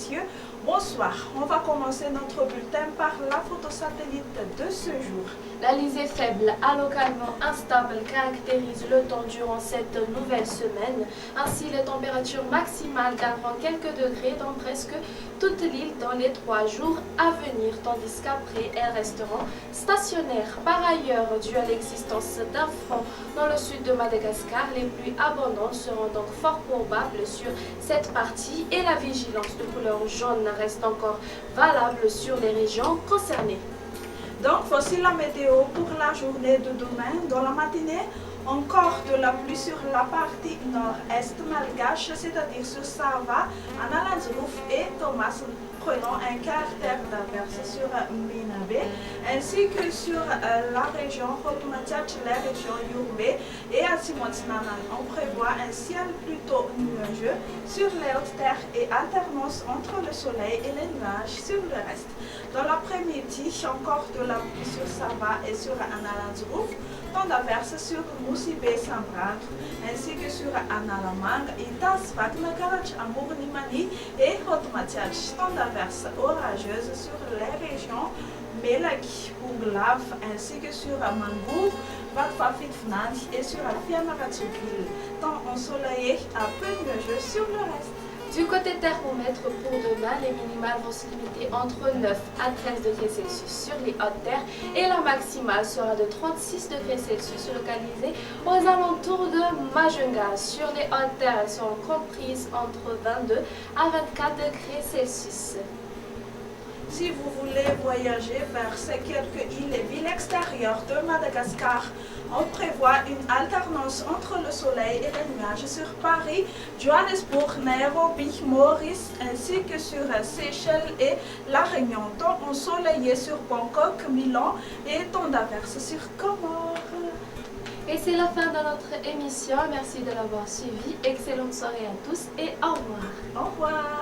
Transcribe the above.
messieurs, bonsoir. On va commencer notre bulletin par la photo satellite de ce jour. La lisée faible à localement instable caractérise le temps durant cette nouvelle semaine. Ainsi, les températures maximales gagneront quelques degrés dans presque toute l'île dans les 3 jours à venir, tandis qu'après, elles resteront stationnaires. Par ailleurs, dû à l'existence d'un front dans le sud de Madagascar, les pluies abondantes seront donc fort probables sur cette partie et la vigilance de couleur jaune reste encore valable sur les régions concernées. Donc voici la météo pour la journée de demain. Dans la matinée, encore de la pluie sur la partie nord-est malgache, c'est-à-dire sur Sava, Analanzrouf et Thomas, prenant un caractère d'averse sur Minabe, ainsi que sur la région Hotumatiach, la région Yourbe et Asimonsnanan. On prévoit un ciel plutôt nuageux sur les hautes terres et alternance entre le soleil et les nuages sur le reste. Dans l'après-midi, encore de la pluie sur Sava et sur Analanzrouf, temps d'averse sur Moussibé Sambrandre, ainsi que sur Analamang, Itas, Vaknagarach, Amournimani et Hotumatiach, temps d'averse orageuse sur les régions Melaki, Ouglav, ainsi que sur Mangou, Vatfafitfnand et sur Fiamaratsukil, temps ensoleillé à peu nuageux sur le reste. Du côté thermomètre, pour demain, les minimales vont se limiter entre 9 à 13 degrés Celsius sur les hautes terres et la maximale sera de 36 degrés Celsius localisée aux alentours de Majunga. Sur les hautes terres, elles seront comprises entre 22 à 24 degrés Celsius. Si vous voulez voyager vers ces quelques îles et villes extérieures de Madagascar, on prévoit une alternance entre le soleil et les nuages sur Paris, Johannesburg, Nairobi, Maurice, ainsi que sur Seychelles et La Réunion, temps ensoleillé sur Bangkok, Milan et temps d'averse sur Comores. Et c'est la fin de notre émission. Merci de l'avoir suivi. Excellente soirée à tous et au revoir. Au revoir.